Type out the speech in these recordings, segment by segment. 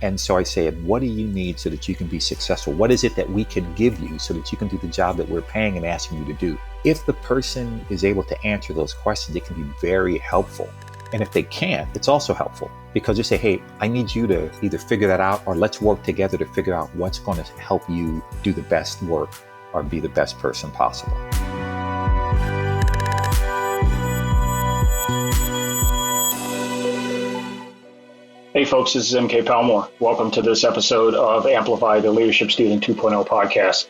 And so I said, what do you need so that you can be successful? What is it that we can give you so that you can do the job that we're paying and asking you to do? If the person is able to answer those questions, it can be very helpful. And if they can't, it's also helpful because you say, hey, I need you to either figure that out or let's work together to figure out what's going to help you do the best work or be the best person possible. Hey folks, this is MK Palmore. Welcome to this episode of Amplify the Leadership Student 2.0 podcast.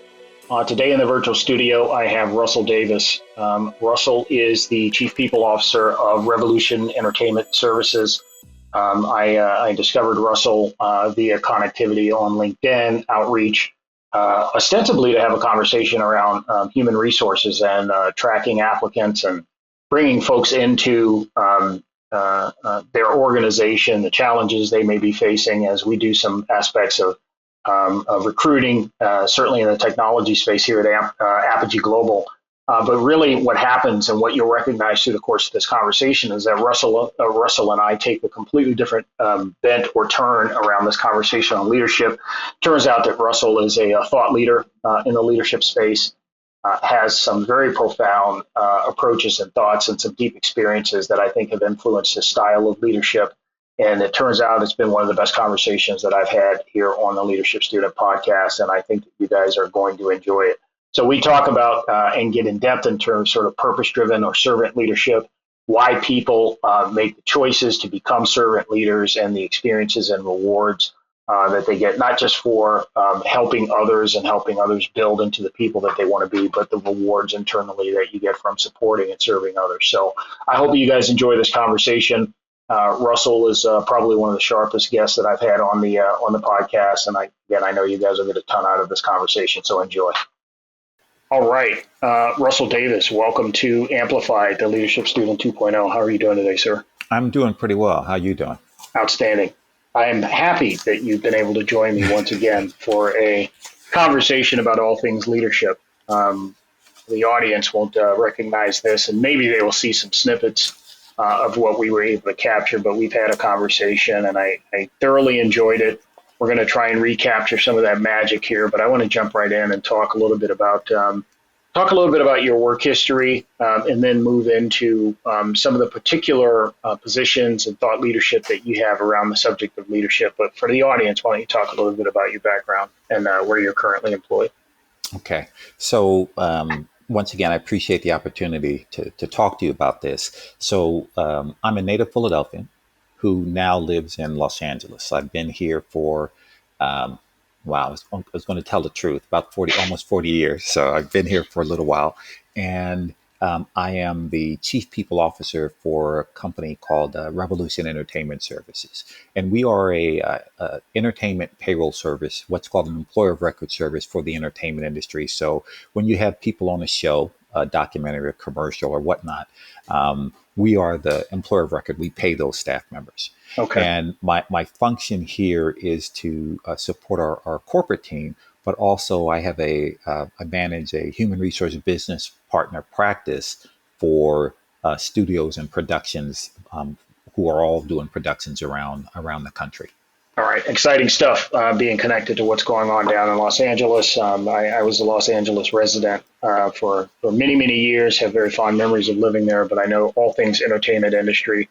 Today in the virtual studio, I have Russell Davis. Russell is the Chief People Officer of Revolution Entertainment Services. I discovered Russell via connectivity on LinkedIn outreach, ostensibly to have a conversation around human resources and tracking applicants and bringing folks into their organization, the challenges they may be facing as we do some aspects of recruiting, certainly in the technology space here at Apogee Global. But really what happens and what you'll recognize through the course of this conversation is that Russell and I take a completely different bent or turn around this conversation on leadership. Turns out that Russell is a thought leader in the leadership space. Has some very profound approaches and thoughts and some deep experiences that I think have influenced his style of leadership. And it turns out it's been one of the best conversations that I've had here on the Leadership Student podcast. And I think that you guys are going to enjoy it. So we talk about and get in depth in terms of sort of purpose-driven or servant leadership, why people make the choices to become servant leaders and the experiences and rewards that they get, not just for helping others and helping others build into the people that they want to be, but the rewards internally that you get from supporting and serving others. So I hope you guys enjoy this conversation. Russell is probably one of the sharpest guests that I've had on the podcast. And I know you guys will get a ton out of this conversation, so enjoy. All right. Russell Davis, welcome to Amplify, the Leadership Student 2.0. How are you doing today, sir? I'm doing pretty well. How are you doing? Outstanding. I am happy that you've been able to join me once again for a conversation about all things leadership. The audience won't recognize this, and maybe they will see some snippets of what we were able to capture, but we've had a conversation, and I thoroughly enjoyed it. We're going to try and recapture some of that magic here, but I want to jump right in and talk a little bit about your work history, and then move into some of the particular positions and thought leadership that you have around the subject of leadership. But for the audience, why don't you talk a little bit about your background and where you're currently employed? Okay. So once again, I appreciate the opportunity to talk to you about this. So I'm a native Philadelphian who now lives in Los Angeles. I've been here for I was going to tell the truth, about almost 40 years. So I've been here for a little while. And I am the Chief People Officer for a company called Revolution Entertainment Services. And we are a entertainment payroll service, what's called an employer of record service for the entertainment industry. So when you have people on a show, a documentary, a commercial or whatnot, we are the employer of record. We pay those staff members. Okay. And my function here is to support our corporate team, but also I manage a human resource business partner practice for studios and productions who are all doing productions around the country. All right. Exciting stuff being connected to what's going on down in Los Angeles. I was a Los Angeles resident for many, many years, have very fond memories of living there, but I know all things entertainment industry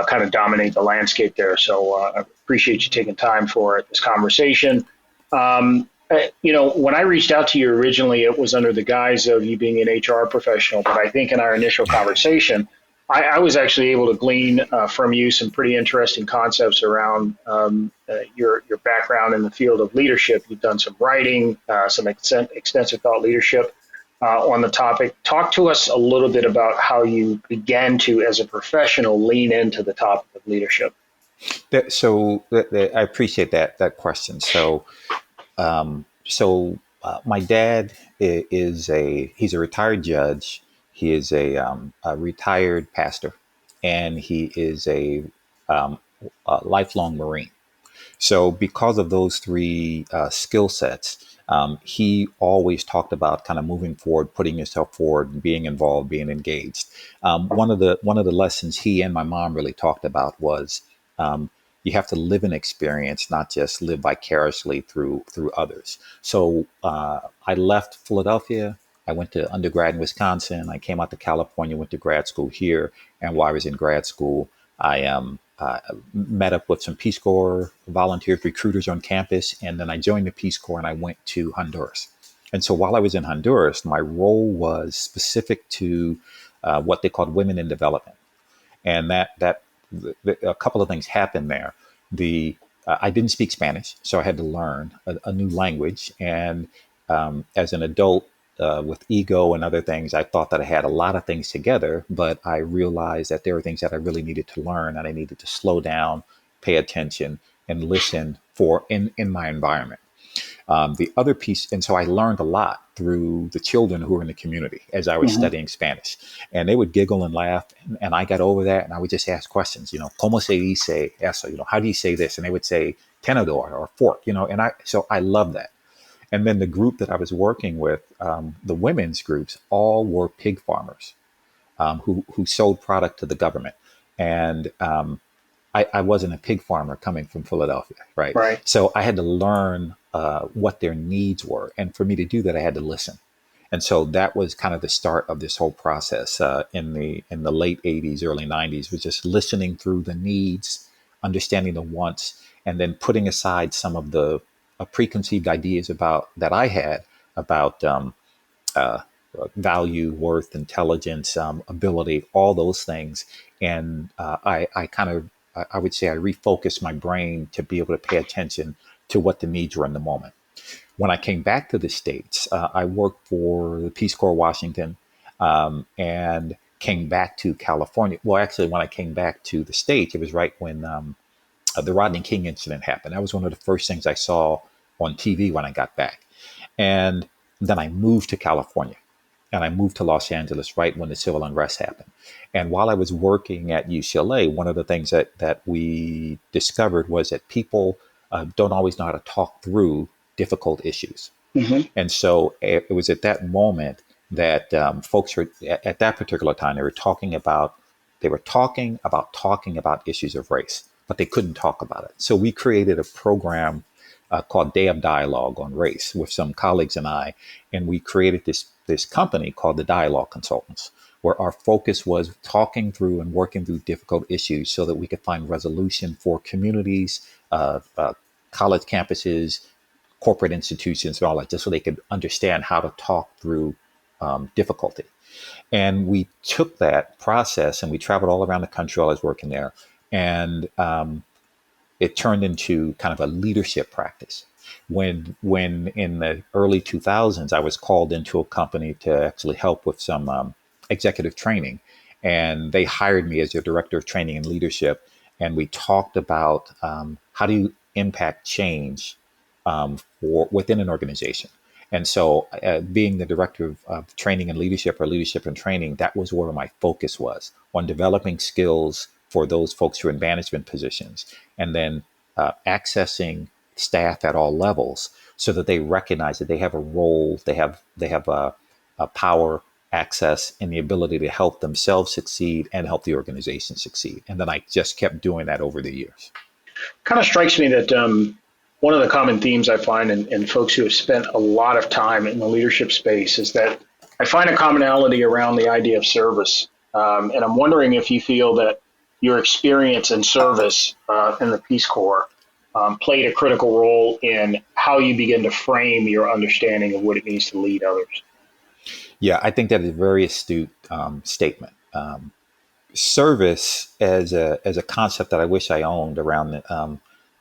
kind of dominate the landscape there. So I appreciate you taking time for this conversation. When I reached out to you originally, it was under the guise of you being an HR professional, but I think in our initial conversation, I was actually able to glean from you some pretty interesting concepts around your background in the field of leadership. You've done some writing, some extensive thought leadership on the topic. Talk to us a little bit about how you began to, as a professional, lean into the topic of leadership. I appreciate that question. So my dad he's a retired judge. He is a retired pastor, and he is a lifelong Marine. So because of those three skill sets, he always talked about kind of moving forward, putting yourself forward, being involved, being engaged. One of the lessons he and my mom really talked about was You have to live an experience, not just live vicariously through others. So I left Philadelphia. I went to undergrad in Wisconsin. I came out to California, went to grad school here. And while I was in grad school, I met up with some Peace Corps volunteers, recruiters on campus, and then I joined the Peace Corps and I went to Honduras. And so while I was in Honduras, my role was specific to what they called women in development, and a couple of things happened there. The I didn't speak Spanish, so I had to learn a new language, and as an adult. With ego and other things, I thought that I had a lot of things together, but I realized that there were things that I really needed to learn, and I needed to slow down, pay attention, and listen for in my environment. The other piece, and so I learned a lot through the children who were in the community as I was Hmm. studying Spanish. And they would giggle and laugh, and I got over that, and I would just ask questions, ¿Cómo se dice eso? How do you say this? And they would say tenedor or fork, and I love that. And then the group that I was working with, the women's groups, all were pig farmers who sold product to the government. And I wasn't a pig farmer coming from Philadelphia, right? Right. So I had to learn what their needs were, and for me to do that, I had to listen. And so that was kind of the start of this whole process in the late '80s, early '90s, was just listening through the needs, understanding the wants, and then putting aside some of the preconceived ideas about that I had about uh, value, worth, intelligence, ability, all those things. And I kind of, I would say I refocused my brain to be able to pay attention to what the needs were in the moment. When I came back to the States, I worked for the Peace Corps Washington and came back to California. Well, actually, when I came back to the States, it was right when the Rodney King incident happened. That was one of the first things I saw on TV when I got back. And then I moved to California and I moved to Los Angeles right when the civil unrest happened. And while I was working at UCLA, one of the things that we discovered was that people don't always know how to talk through difficult issues. Hmm. And so it was at that moment that folks were at that particular time they were talking about issues of race, but they couldn't talk about it. So we created a program called Day of Dialogue on Race with some colleagues and I, and we created this company called the Dialogue Consultants, where our focus was talking through and working through difficult issues so that we could find resolution for communities, college campuses, corporate institutions, and all that, just so they could understand how to talk through difficulty. And we took that process and we traveled all around the country while I was working there. And it turned into kind of a leadership practice. When in the early 2000s, I was called into a company to actually help with some executive training. And they hired me as their director of training and leadership. And we talked about how do you impact change for within an organization. And so, being the director of training and leadership, or leadership and training, that was where my focus was on developing skills for those folks who are in management positions, and then accessing staff at all levels so that they recognize that they have a role, they have a power, access, and the ability to help themselves succeed and help the organization succeed. And then I just kept doing that over the years. Kind of strikes me that one of the common themes I find in folks who have spent a lot of time in the leadership space is that I find a commonality around the idea of service. And I'm wondering if you feel that your experience in service in the Peace Corps played a critical role in how you begin to frame your understanding of what it means to lead others. Yeah, I think that is a very astute statement. Service as a concept that I wish I owned around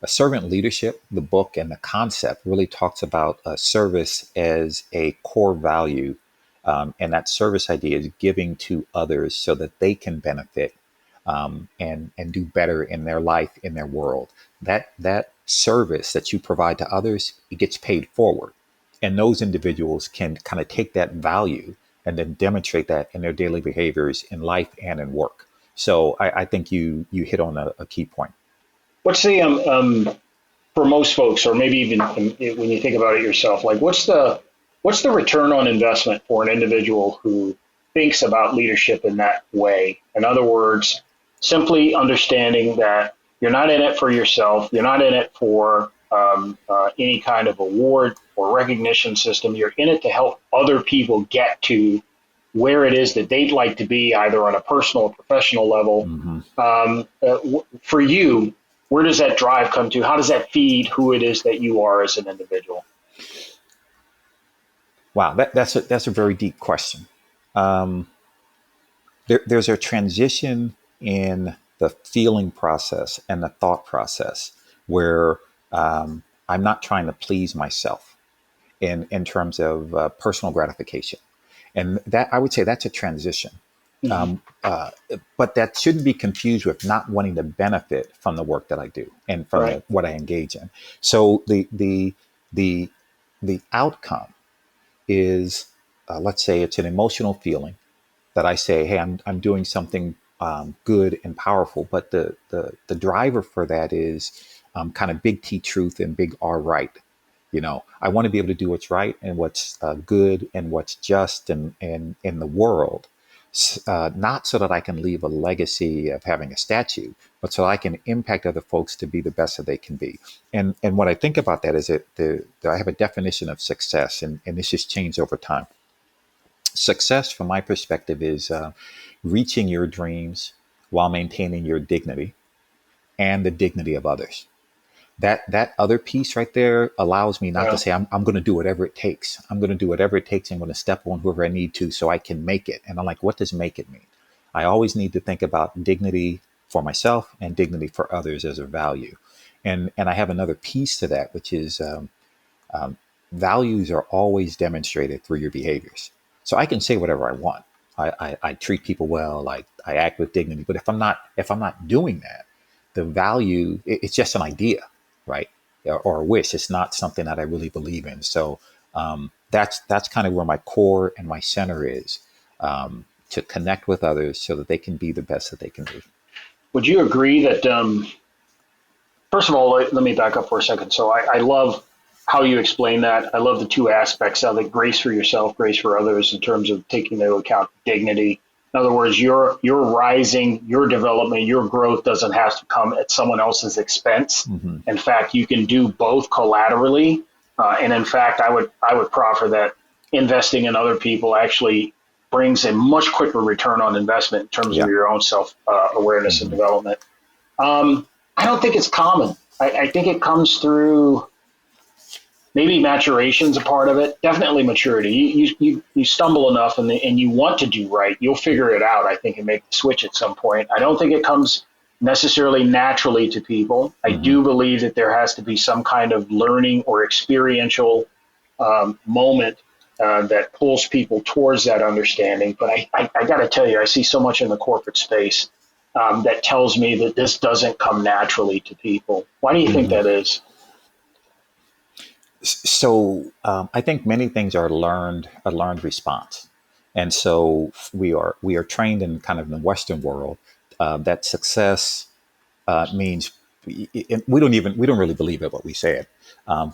a servant leadership. The book and the concept really talks about service as a core value, and that service idea is giving to others so that they can benefit and do better in their life, in their world. That service that you provide to others, it gets paid forward, and those individuals can kind of take that value and then demonstrate that in their daily behaviors in life and in work. So I think you hit on a key point. What's the for most folks, or maybe even when you think about it yourself, like what's the return on investment for an individual who thinks about leadership in that way? In other words, simply understanding that You're not in it for yourself. You're not in it for any kind of award or recognition system. You're in it to help other people get to where it is that they'd like to be, either on a personal or professional level. Hmm. For you, where does that drive come to? How does that feed who it is that you are as an individual? Wow, that's a very deep question. Um, there's a transition in the feeling process and the thought process where I'm not trying to please myself in terms of personal gratification, and that I would say that's a transition. Mm-hmm. Um, uh, but that shouldn't be confused with not wanting to benefit from the work that I do and from Right. what I engage in. So the the outcome is, let's say, it's an emotional feeling that I say, hey, I'm doing something good and powerful. But the driver for that is kind of big T truth and big R right. I want to be able to do what's right and what's good and what's just and in the world. Not so that I can leave a legacy of having a statue, but so I can impact other folks to be the best that they can be. And what I think about that is that I have a definition of success, and this has changed over time. Success, from my perspective, is reaching your dreams while maintaining your dignity and the dignity of others. That other piece right there allows me not to Yeah. say I'm going to do whatever it takes. I'm going to do whatever it takes. I'm going to step on whoever I need to so I can make it. And I'm like, what does make it mean? I always need to think about dignity for myself and dignity for others as a value. And I have another piece to that, which is um, values are always demonstrated through your behaviors. So I can say whatever I want. I treat people well. I act with dignity. But if I'm not doing that, the value it's just an idea, right? Or a wish. It's not something that I really believe in. So that's kind of where my core and my center is, to connect with others so that they can be the best that they can be. Would you agree that, first of all, let me back up for a second. So I love how you explain that. I love the two aspects of it: grace for yourself, grace for others, in terms of taking into account dignity. In other words, your rising, your development, your growth doesn't have to come at someone else's expense. Hmm. In fact, you can do both collaterally. And in fact, I would proffer that investing in other people actually brings a much quicker return on investment in terms of Yeah. your own self awareness and Hmm. development. I don't think it's common. I think it comes through, maybe maturation's a part of it. Definitely maturity. You stumble enough and you want to do right. You'll figure it out, I think, and make the switch at some point. I don't think it comes necessarily naturally to people. I Hmm. do believe that there has to be some kind of learning or experiential moment that pulls people towards that understanding. But I got to tell you, I see so much in the corporate space that tells me that this doesn't come naturally to people. Why do you think Hmm. that is? So I think many things are a learned response, and so we are trained in kind of the Western world that success means we don't really believe it, but we say it.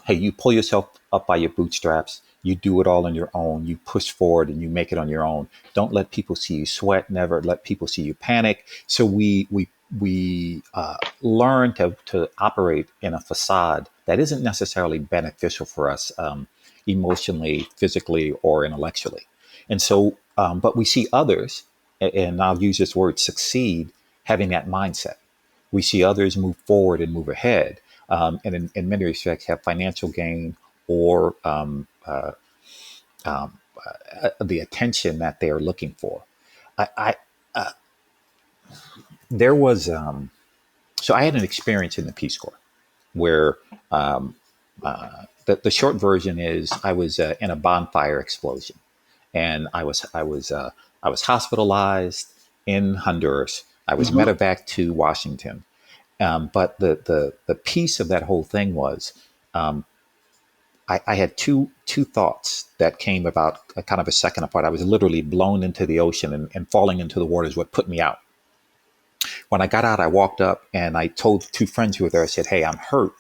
Hey, you pull yourself up by your bootstraps. You do it all on your own. You push forward and you make it on your own. Don't let people see you sweat. Never let people see you panic. So we learn to operate in a facade that isn't necessarily beneficial for us, emotionally, physically, or intellectually. And so, but we see others, and I'll use this word, succeed, having that mindset. We see others move forward and move ahead, and in many respects have financial gain or the attention that they are looking for. I there was so I had an experience in the Peace Corps where the short version is I was in a bonfire explosion, and I was hospitalized in Honduras. I was Mm-hmm. medevac to Washington. But the piece of that whole thing was I had two thoughts that came about a kind of a second apart. I was literally blown into the ocean, and falling into the water is what put me out. When I got out, I walked up and I told two friends who were there, I said, "Hey, I'm hurt.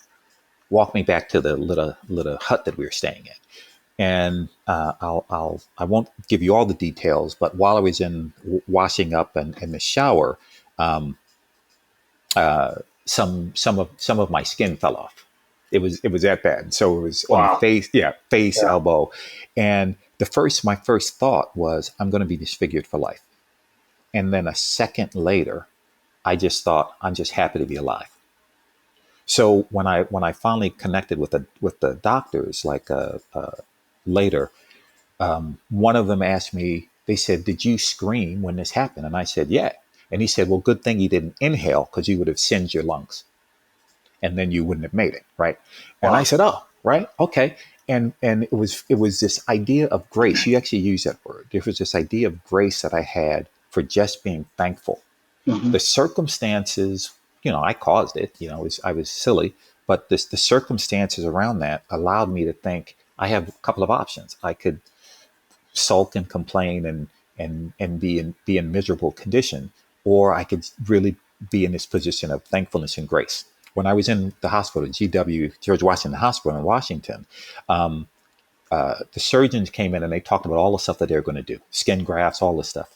Walk me back to the little hut that we were staying in." And I won't give you all the details, but while I was in washing up and in the shower, some of my skin fell off. It was that bad. So it was on the Wow. face, yeah, face, Yeah. elbow, and my first thought was I'm going to be disfigured for life. And then a second later, I just thought I'm just happy to be alive. So when I finally connected with the doctors, like later, one of them asked me, they said, "Did you scream when this happened?" And I said, "Yeah." And he said, "Well, good thing you didn't inhale because you would have singed your lungs, and then you wouldn't have made it, right?" And I Wow. said, "Oh, right, okay." And it was this idea of grace. You actually use that word. There was this idea of grace that I had for just being thankful. Hmm. The circumstances, I caused it. I was silly, but the circumstances around that allowed me to think I have a couple of options. I could sulk and complain and be in miserable condition, or I could really be in this position of thankfulness and grace. When I was in the hospital, GW George Washington Hospital in Washington, the surgeons came in and they talked about all the stuff that they were going to do, skin grafts, all this stuff,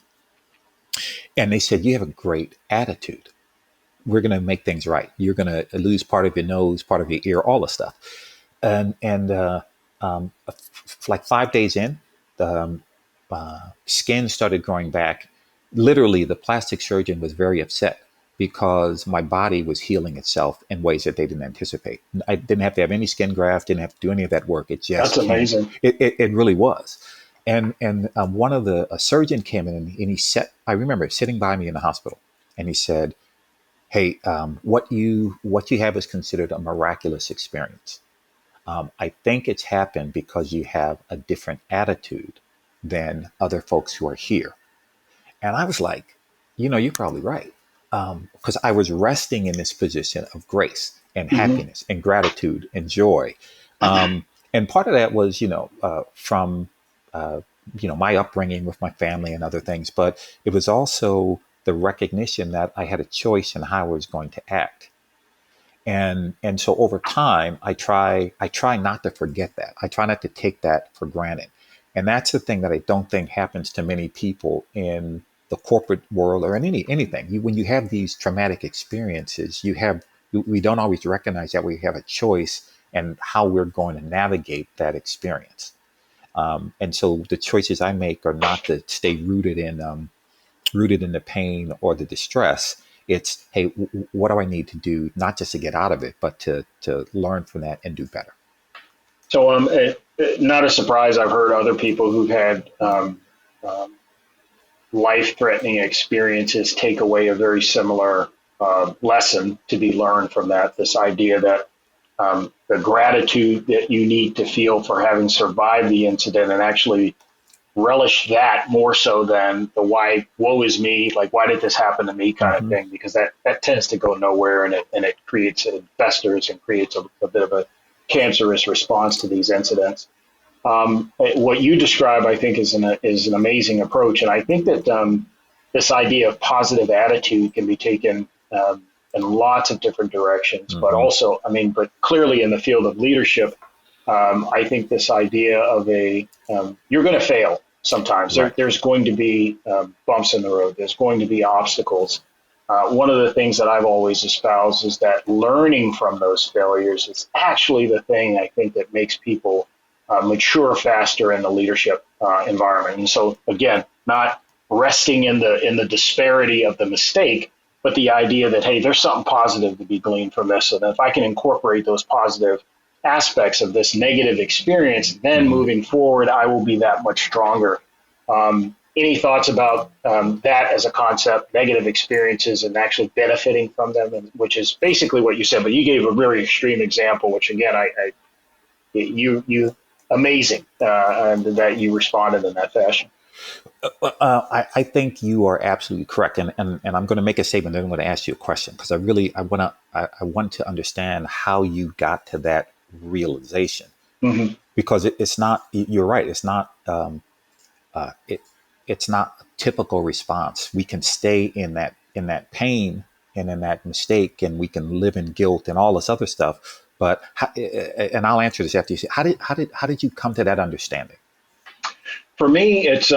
and they said, "You have a great attitude. We're going to make things right. You're going to lose part of your nose, part of your ear, all the stuff." And like 5 days in, the skin started growing back. Literally, the plastic surgeon was very upset because my body was healing itself in ways that they didn't anticipate. I didn't have to have any skin graft, didn't have to do any of that work. It That's just came. amazing. It really was. And one of the a surgeon came in and he said, I remember sitting by me in the hospital, and he said, "Hey, what you have is considered a miraculous experience. I think it's happened because you have a different attitude than other folks who are here." And I was like, you're probably right. Because I was resting in this position of grace and Hmm. happiness and gratitude and joy. And part of that was, from, uh, my upbringing with my family and other things. But it was also the recognition that I had a choice in how I was going to act. And so over time, I try not to forget that. I try not to take that for granted. And that's the thing that I don't think happens to many people in the corporate world or in anything. When you have these traumatic experiences, we don't always recognize that we have a choice and how we're going to navigate that experience. And so the choices I make are not to stay rooted in the pain or the distress. It's, hey, what do I need to do, not just to get out of it, but to learn from that and do better. So, not a surprise. I've heard other people who've had um, life-threatening experiences take away a very similar lesson to be learned from that. This idea that the gratitude that you need to feel for having survived the incident and actually relish that more so than the why woe is me, like why did this happen to me kind of Mm-hmm. thing, because that tends to go nowhere, and it festers and creates a bit of a cancerous response to these incidents. What you describe, I think, is an amazing approach, and I think that this idea of positive attitude can be taken in lots of different directions. But Mm-hmm. also, I mean, but clearly in the field of leadership, I think this idea of you're going to fail sometimes. Right. There's going to be bumps in the road. There's going to be obstacles. One of the things that I've always espoused is that learning from those failures is actually the thing I think that makes people mature faster in the leadership environment. And so, again, not resting in the disparity of the mistake, but the idea that, hey, there's something positive to be gleaned from this. So that if I can incorporate those positive aspects of this negative experience, then Mm-hmm. moving forward, I will be that much stronger. Any thoughts about that as a concept, negative experiences, and actually benefiting from them, and, which is basically what you said, but you gave a very extreme example, which again, you amazing and that you responded in that fashion. I think you are absolutely correct, and I'm going to make a statement. Then I'm going to ask you a question because I want to understand how you got to that realization, Mm-hmm. because it's not. You're right. It it's not a typical response. We can stay in that pain and in that mistake, and we can live in guilt and all this other stuff. But and I'll answer this after you say, how did you come to that understanding? For me, it's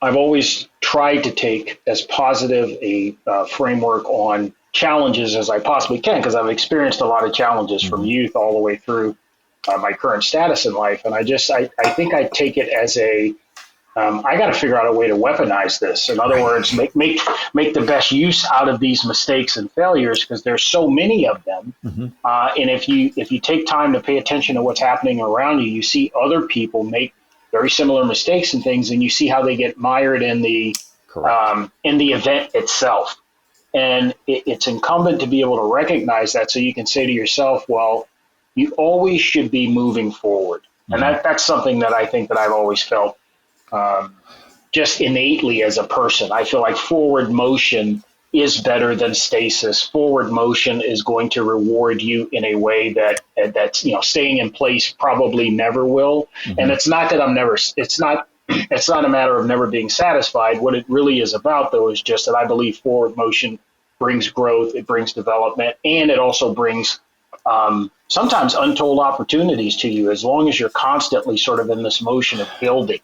I've always tried to take as positive a framework on challenges as I possibly can because I've experienced a lot of challenges from Hmm. youth all the way through my current status in life. And I think I take it as I got to figure out a way to weaponize this. In other Right. words, make the best use out of these mistakes and failures because there's so many of them. Hmm. And if you take time to pay attention to what's happening around you, you see other people make very similar mistakes and things, and you see how they get mired Correct. in the event itself. And it's incumbent to be able to recognize that so you can say to yourself, well, you always should be moving forward. And Hmm. that's something that I think that I've always felt um, just innately as a person. I feel like forward motion is better than stasis. Forward motion is going to reward you in a way that's staying in place probably never will. And Hmm. it's not that I'm never. It's not. It's not a matter of never being satisfied. What it really is about, though, is just that I believe forward motion brings growth, it brings development, and it also brings sometimes untold opportunities to you as long as you're constantly sort of in this motion of building,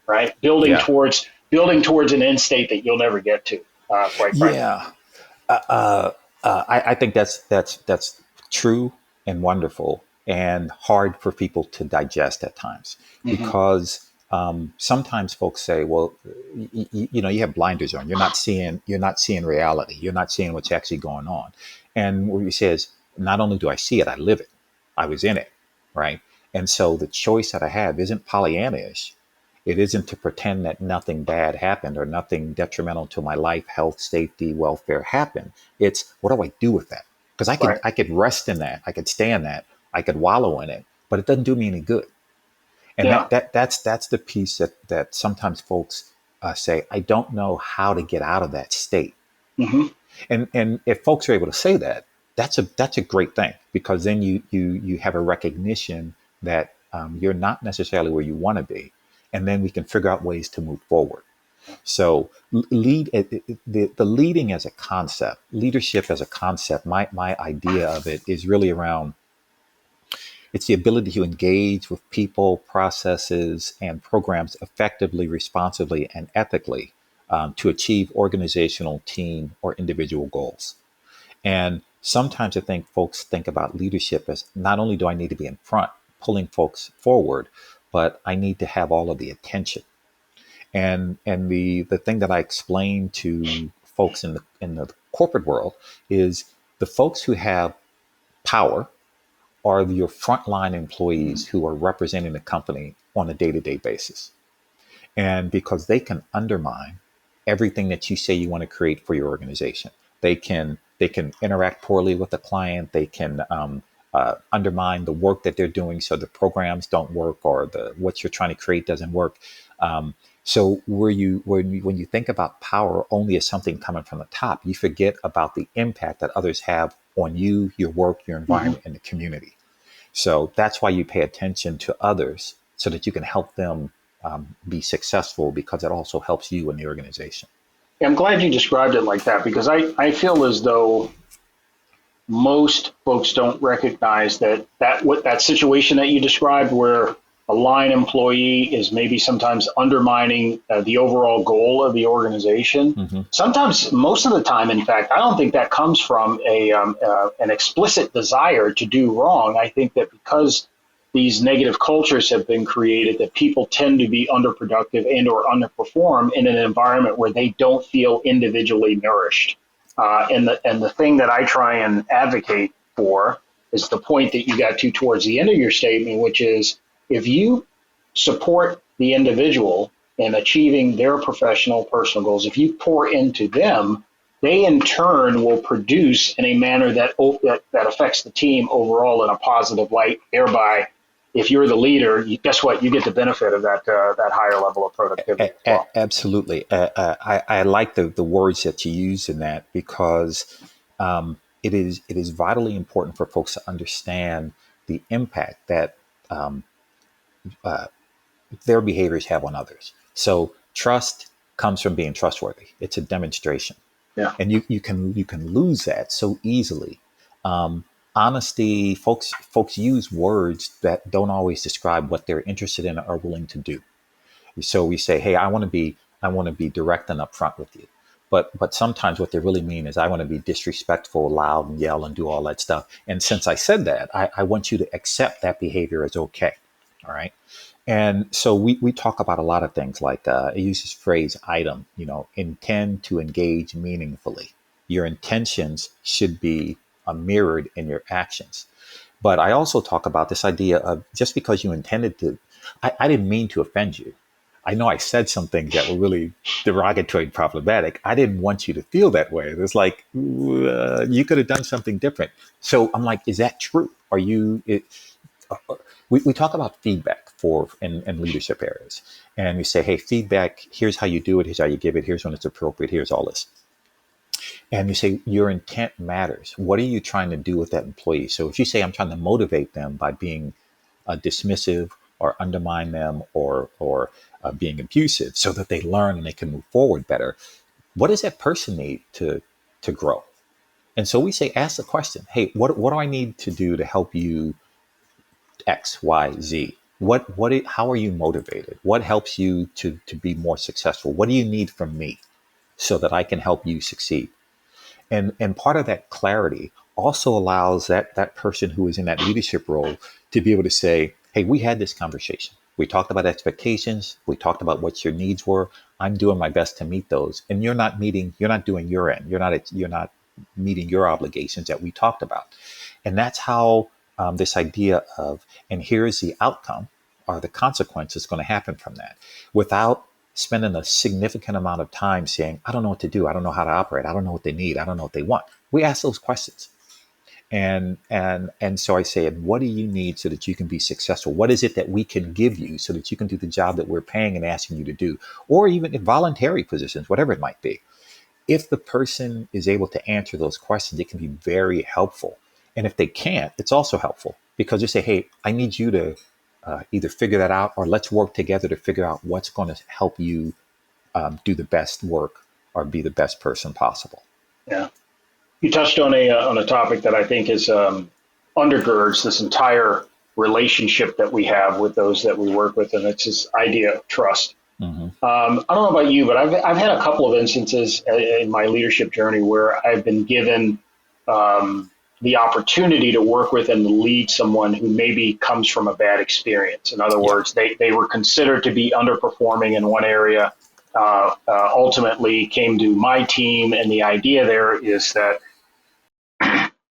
right? Yeah. Building towards an end state that you'll never get to, quite frankly. Yeah. I think that's true and wonderful and hard for people to digest at times Mm-hmm. because sometimes folks say, "Well, you have blinders on. You're not seeing reality. You're not seeing what's actually going on." And what he says, not only do I see it, I live it. I was in it, right? And so the choice that I have isn't Pollyanna-ish. It isn't to pretend that nothing bad happened or nothing detrimental to my life, health, safety, welfare happened. It's what do I do with that? Because I could Right. I could rest in that, I could stay in that, I could wallow in it, but it doesn't do me any good. And Yeah. that's the piece that sometimes folks say, I don't know how to get out of that state. Mm-hmm. And if folks are able to say that, that's a great thing because then you have a recognition that you're not necessarily where you want to be, and then we can figure out ways to move forward. So the leading as a concept, leadership as a concept. My idea of it is really around it's the ability to engage with people, processes, and programs effectively, responsibly, and ethically to achieve organizational, team, or individual goals. And sometimes I think folks think about leadership as not only do I need to be in front, pulling folks forward, but I need to have all of the attention. And the thing that I explain to folks in the corporate world is the folks who have power are your frontline employees who are representing the company on a day-to-day basis. And because they can undermine everything that you say you want to create for your organization, they can interact poorly with the client. They can undermine the work that they're doing, so the programs don't work or the what you're trying to create doesn't work. So when you think about power only as something coming from the top, you forget about the impact that others have on you, your work, your Mm-hmm. environment, and the community. So that's why you pay attention to others so that you can help them be successful because it also helps you in the organization. I'm glad you described it like that because I feel as though most folks don't recognize that situation that you described where a line employee is maybe sometimes undermining the overall goal of the organization. Hmm. Sometimes, most of the time, in fact, I don't think that comes from an explicit desire to do wrong. I think that because these negative cultures have been created, that people tend to be underproductive and or underperform in an environment where they don't feel individually nourished. And the thing that I try and advocate for is the point that you got to towards the end of your statement, which is if you support the individual in achieving their professional personal goals, if you pour into them, they in turn will produce in a manner that affects the team overall in a positive light. Thereby, if you're the leader, guess what? You get the benefit of that higher level of productivity as well. Absolutely. I like the words that you use in that because it is vitally important for folks to understand the impact that um, their behaviors have on others. So trust comes from being trustworthy. It's a demonstration, Yeah. and you can lose that so easily. Um, Honesty, folks use words that don't always describe what they're interested in or willing to do. So we say, "Hey, I want to be direct and upfront with you." But sometimes what they really mean is I want to be disrespectful, loud, and yell and do all that stuff. And since I said that, I want you to accept that behavior as okay. All right. And so we talk about a lot of things like it uses phrase item, intend to engage meaningfully. Your intentions should be mirrored in your actions. But I also talk about this idea of just because you intended to, I didn't mean to offend you. I know I said some things that were really derogatory and problematic. I didn't want you to feel that way. It was like, you could have done something different. So I'm like, is that true? Are you, we talk about feedback in leadership areas. And we say, hey, feedback, here's how you do it. Here's how you give it. Here's when it's appropriate. Here's all this. And you say your intent matters. What are you trying to do with that employee? So if you say I'm trying to motivate them by being dismissive or undermine them or being abusive so that they learn and they can move forward better, what does that person need to grow? And so we say, ask the question, hey, what do I need to do to help you X, Y, Z? How are you motivated? What helps you to be more successful? What do you need from me so that I can help you succeed? And part of that clarity also allows that person who is in that leadership role to be able to say, hey, we had this conversation. We talked about expectations. We talked about what your needs were. I'm doing my best to meet those. And you're not doing your end. You're not meeting your obligations that we talked about. And that's how this idea of, and here's the outcome or the consequences going to happen from that, without spending a significant amount of time saying, I don't know what to do. I don't know how to operate. I don't know what they need. I don't know what they want. We ask those questions. And so I say, what do you need so that you can be successful? What is it that we can give you so that you can do the job that we're paying and asking you to do? Or even in voluntary positions, whatever it might be. If the person is able to answer those questions, it can be very helpful. And if they can't, it's also helpful because they say, hey, I need you to either figure that out or let's work together to figure out what's going to help you do the best work or be the best person possible. Yeah. You touched on a topic that I think is undergirds this entire relationship that we have with those that we work with, and it's this idea of trust. Mm-hmm. I don't know about you, but I've had a couple of instances in my leadership journey where I've been given the opportunity to work with and lead someone who maybe comes from a bad experience. In other Yeah. words, they were considered to be underperforming in one area, ultimately came to my team, and the idea there is that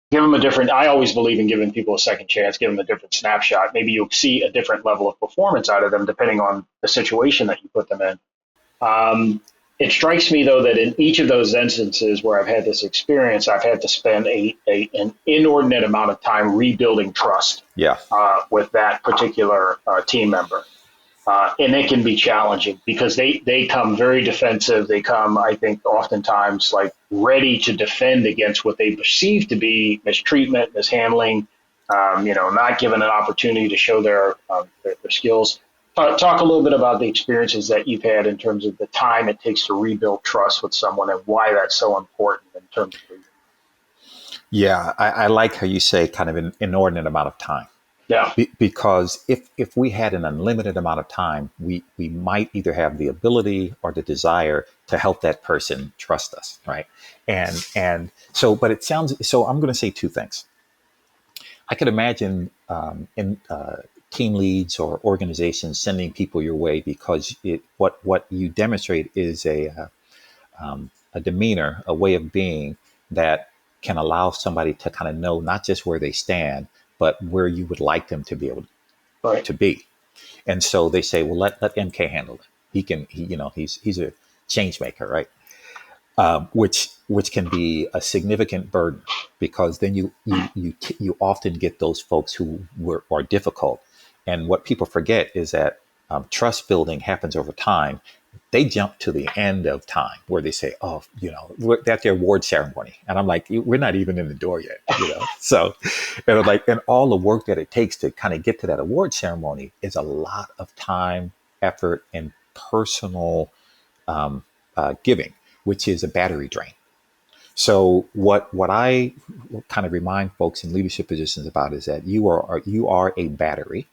give them a different, I always believe in giving people a second chance, give them a different snapshot. Maybe you'll see a different level of performance out of them depending on the situation that you put them in. It strikes me, though, that in each of those instances where I've had this experience, I've had to spend an inordinate amount of time rebuilding trust Yeah. with that particular team member. And it can be challenging because they come very defensive. They come, I think, oftentimes like ready to defend against what they perceive to be mistreatment, mishandling, not given an opportunity to show their skills. Talk a little bit about the experiences that you've had in terms of the time it takes to rebuild trust with someone and why that's so important in terms of leading. Yeah. I like how you say kind of an inordinate amount of time. Yeah, Because if we had an unlimited amount of time, we might either have the ability or the desire to help that person trust us, right? And so, but it sounds so. I'm going to say two things. I could imagine in team leads or organizations sending people your way because what you demonstrate is a demeanor, a way of being that can allow somebody to kind of know not just where they stand, but where you would like them to be able right. to be. And so they say, well, let MK handle it. He's a change maker, right? Which can be a significant burden because then you often get those folks who are difficult. And what people forget is that trust building happens over time. They jump to the end of time where they say, "Oh, we're at their award ceremony," and I'm like, "We're not even in the door yet." So, and I'm like, and all the work that it takes to kind of get to that award ceremony is a lot of time, effort, and personal giving, which is a battery drain. So what I kind of remind folks in leadership positions about is that you are a battery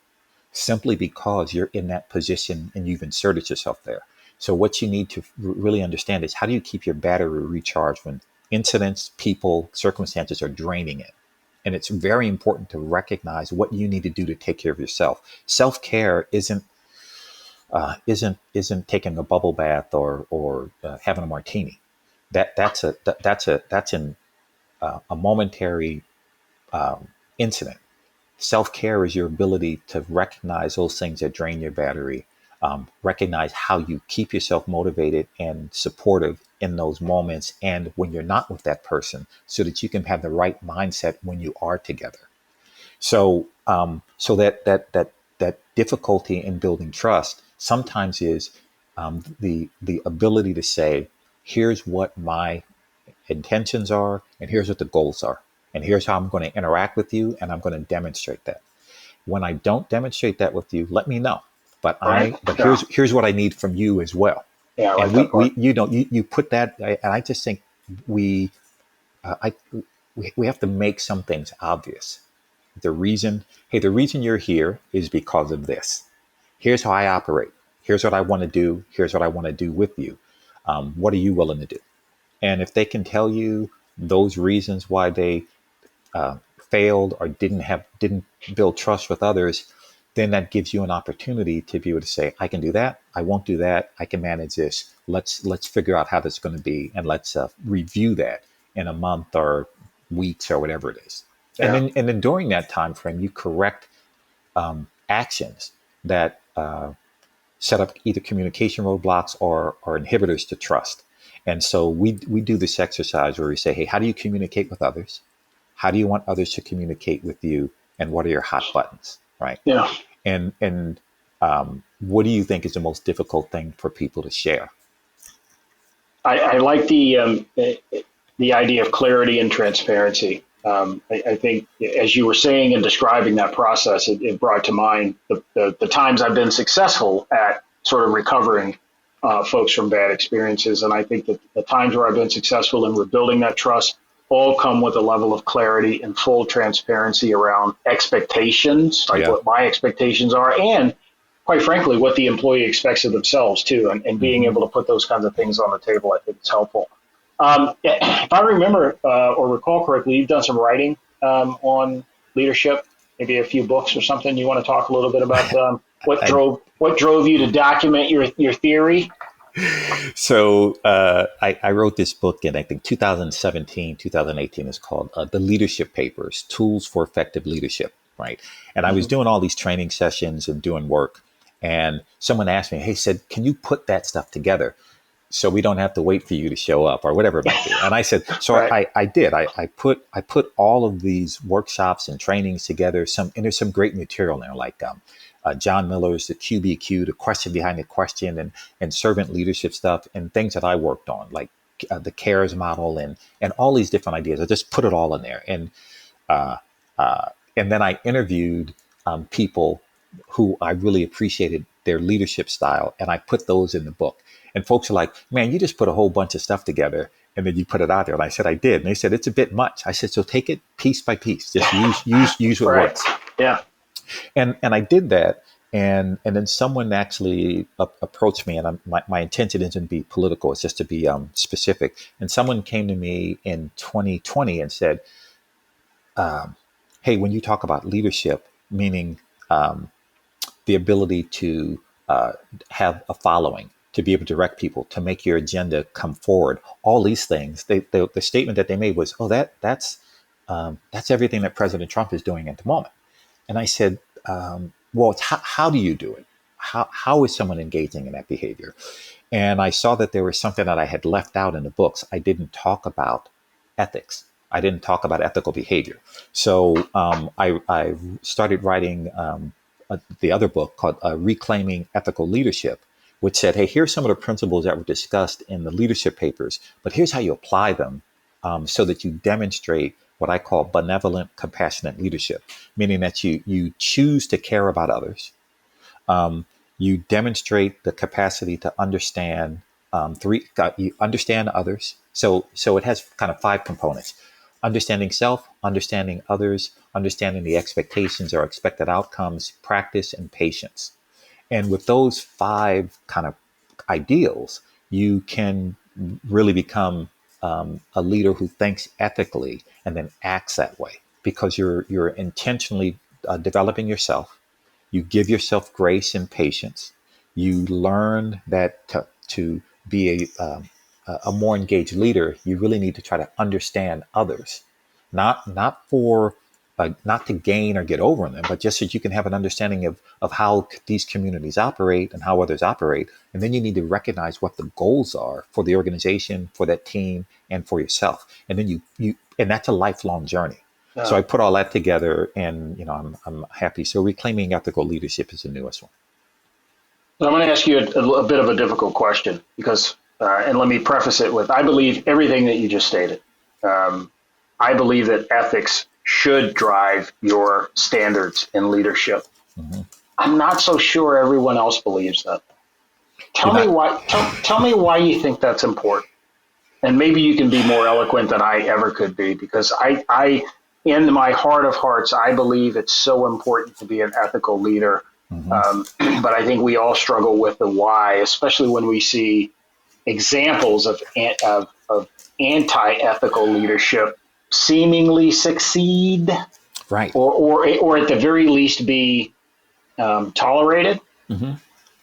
simply because you're in that position and you've inserted yourself there. So what you need to really understand is, how do you keep your battery recharged when incidents, people, circumstances are draining it? And it's very important to recognize what you need to do to take care of yourself. Self-care isn't taking a bubble bath or having a martini. That's a momentary incident. Self-care is your ability to recognize those things that drain your battery, recognize how you keep yourself motivated and supportive in those moments and when you're not with that person, so that you can have the right mindset when you are together. So that difficulty in building trust sometimes is the ability to say, here's what my intentions are, and here's what the goals are, and here's how I'm going to interact with you, and I'm going to demonstrate that. When I don't demonstrate that with you, let me know. But Right. I but Yeah. here's what I need from you as well. Yeah. I And like that we part. you put that, and I just think we I we have to make some things obvious. The reason you're here is because of this. Here's how I operate. Here's what I want to do. Here's what I want to do with you. What are you willing to do? And if they can tell you those reasons why they failed or didn't build trust with others, then that gives you an opportunity to be able to say, I can do that. I won't do that. I can manage this. Let's figure out how that's going to be, and let's review that in a month or weeks or whatever it is. And Yeah. then during that time frame, you correct actions that set up either communication roadblocks or inhibitors to trust. And so we do this exercise where we say, hey, how do you communicate with others? How do you want others to communicate with you? And what are your hot buttons, right? Yeah. And what do you think is the most difficult thing for people to share? I like the idea of clarity and transparency. I think, as you were saying and describing that process, it brought to mind the times I've been successful at sort of recovering folks from bad experiences. And I think that the times where I've been successful in rebuilding that trust all come with a level of clarity and full transparency around expectations, like Yeah. what my expectations are, and quite frankly, what the employee expects of themselves too, and being Mm-hmm. able to put those kinds of things on the table, I think is helpful. If I remember or recall correctly, you've done some writing on leadership, maybe a few books or something. You want to talk a little bit about I, what drove you to document your theory? so I wrote this book in, I think, 2017, 2018. It's called The Leadership Papers, Tools for Effective Leadership, right? And I was Mm-hmm. doing all these training sessions and doing work. And someone asked me, hey, said, can you put that stuff together so we don't have to wait for you to show up or whatever it might be? And I said, so Right. I did. I put all of these workshops and trainings together. And there's some great material in there, like John Miller's the QBQ, the question behind the question, and servant leadership stuff, and things that I worked on, like the CARES model, and all these different ideas. I just put it all in there, uh, and then I interviewed people who I really appreciated their leadership style, and I put those in the book. And folks are like, "Man, you just put a whole bunch of stuff together, and then you put it out there." And I said, "I did." And they said, "It's a bit much." I said, "So take it piece by piece. Just use what Right. works." Yeah. And I did that. And then someone actually approached me, and my intention isn't to be political; it's just to be specific. And someone came to me in 2020 and said, "Hey, when you talk about leadership, meaning the ability to have a following, to be able to direct people, to make your agenda come forward, all these things," the statement that they made was, "Oh, that's everything that President Trump is doing at the moment." And I said, well, how do you do it? How is someone engaging in that behavior? And I saw that there was something that I had left out in the books. I didn't talk about ethics. I didn't talk about ethical behavior. So I started writing the other book called Reclaiming Ethical Leadership, which said, hey, here's some of the principles that were discussed in the leadership papers, but here's how you apply them, so that you demonstrate what I call benevolent, compassionate leadership, meaning that you choose to care about others. You demonstrate the capacity to understand you understand others. So it has kind of five components: understanding self, understanding others, understanding the expectations or expected outcomes, practice, and patience. And with those five kind of ideals, you can really become a leader who thinks ethically and then acts that way, because you're intentionally developing yourself. You give yourself grace and patience. You learn that to be a more engaged leader, you really need to try to understand others, not to gain or get over on them, but just so you can have an understanding of how these communities operate and how others operate. And then you need to recognize what the goals are for the organization, for that team, and for yourself. And then and that's a lifelong journey. So I put all that together, and I'm happy. So reclaiming ethical leadership is the newest one. So I'm going to ask you a bit of a difficult question because, and let me preface it with, I believe everything that you just stated. Um, I believe that ethics should drive your standards in leadership. Mm-hmm. I'm not so sure everyone else believes that. Tell You're me not. why. Tell me why you think that's important, and maybe you can be more eloquent than I ever could be, because in my heart of hearts, I believe it's so important to be an ethical leader. Mm-hmm. But I think we all struggle with the why, especially when we see examples of anti-ethical leadership seemingly succeed, Right. or at the very least be tolerated. Mm-hmm.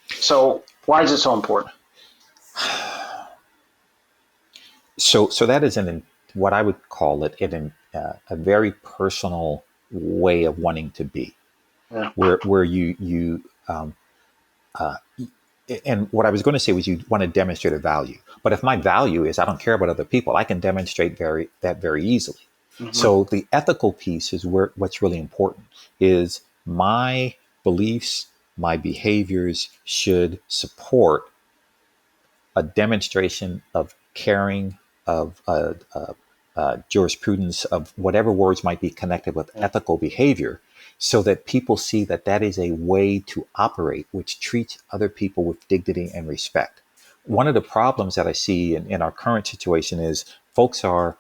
So why is it so important? So that is what I would call it a very personal way of wanting to be, Yeah. where you and what I was going to say was you want to demonstrate a value. But if my value is I don't care about other people, I can demonstrate that very easily. Mm-hmm. So the ethical piece is what's really important is my beliefs, my behaviors should support a demonstration of caring, of jurisprudence, of whatever words might be connected with Yeah. ethical behavior, so that people see that that is a way to operate which treats other people with dignity and respect. One of the problems that I see in our current situation is folks are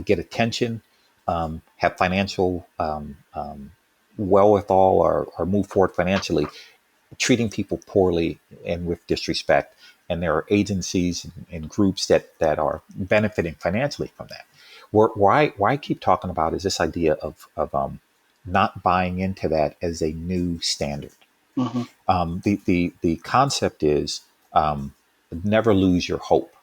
get attention, have financial wherewithal, or move forward financially, treating people poorly and with disrespect. And there are agencies and groups that are benefiting financially from that. Why I keep talking about is this idea of not buying into that as a new standard. Mm-hmm. The concept is never lose your hope.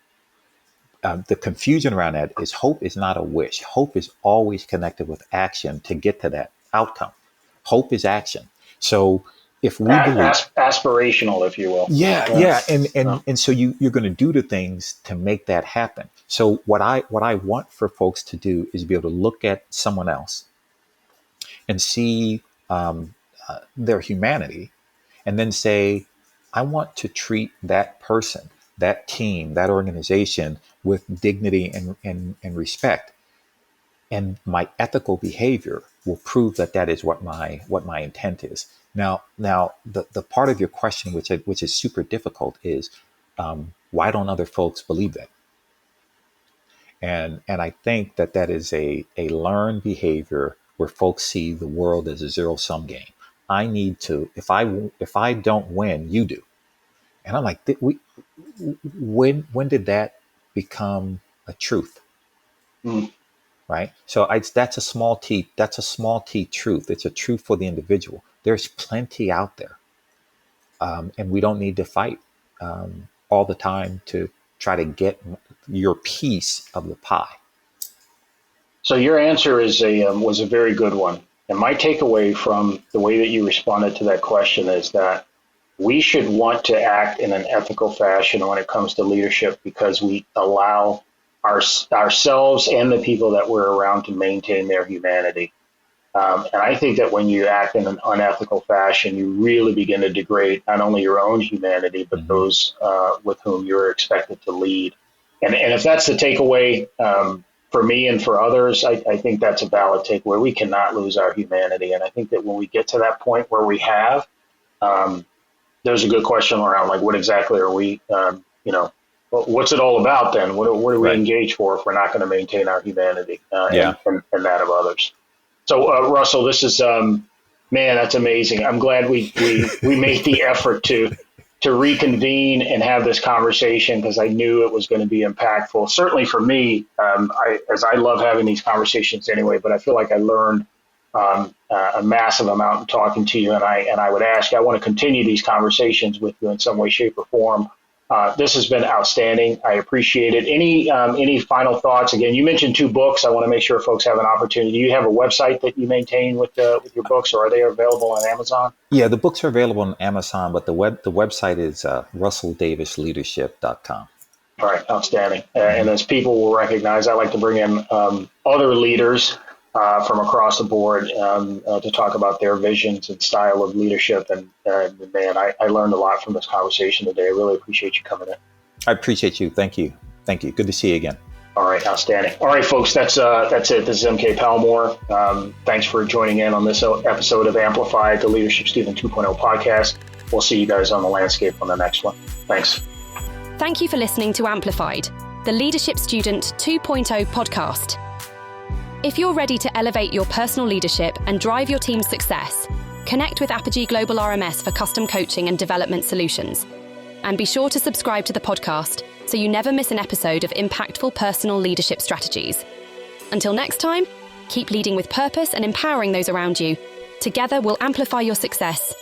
The confusion around that is hope is not a wish. Hope is always connected with action to get to that outcome. Hope is action. So if we believe, Aspirational, if you will. yeah, Yeah. yeah, and Yeah. and and so you're going to do the things to make that happen. So what I want for folks to do is be able to look at someone else and see their humanity, and then say, I want to treat that person, that team, that organization with dignity and respect, and my ethical behavior will prove that that is what my intent is. Now the part of your question which is super difficult is why don't other folks believe that? And I think that is a learned behavior where folks see the world as a zero sum game. I need to, if I don't win, you do. And I'm like, when did that become a truth? Mm. Right? So that's a small t truth. It's a truth for the individual. There's plenty out there, and we don't need to fight all the time to try to get your piece of the pie. So your answer is was a very good one. And my takeaway from the way that you responded to that question is that we should want to act in an ethical fashion when it comes to leadership, because we allow ourselves and the people that we're around to maintain their humanity. And I think that when you act in an unethical fashion, you really begin to degrade not only your own humanity, but Mm-hmm. those with whom you're expected to lead. And if that's the takeaway for me and for others, I think that's a valid takeaway. We cannot lose our humanity. And I think that when we get to that point where we have, um, there's a good question around like, what exactly are we, what's it all about then? What do we Right. engage for if we're not going to maintain our humanity Yeah. and that of others? So, Russell, this is man, that's amazing. I'm glad we made the effort to to reconvene and have this conversation because I knew it was going to be impactful. Certainly for me, as I love having these conversations anyway, but I feel like I learned a massive amount in talking to you. And I would ask, I want to continue these conversations with you in some way, shape, or form. This has been outstanding. I appreciate it. Any final thoughts? Again, you mentioned 2 books. I want to make sure folks have an opportunity. Do you have a website that you maintain with your books, or are they available on Amazon? Yeah, the books are available on Amazon, but the website is russelldavisleadership.com. All right, outstanding. And as people will recognize, I like to bring in other leaders from across the board to talk about their visions and style of leadership. And man, I learned a lot from this conversation today. I really appreciate you coming in. I appreciate you. Thank you. Thank you. Good to see you again. All right, outstanding. All right, folks, that's it. This is MK Palmore. Thanks for joining in on this episode of Amplify, the Leadership Student 2.0 podcast. We'll see you guys on the landscape on the next one. Thanks. Thank you for listening to Amplified, the Leadership Student 2.0 podcast. If you're ready to elevate your personal leadership and drive your team's success, connect with Apogee Global RMS for custom coaching and development solutions. And be sure to subscribe to the podcast so you never miss an episode of impactful personal leadership strategies. Until next time, keep leading with purpose and empowering those around you. Together, we'll amplify your success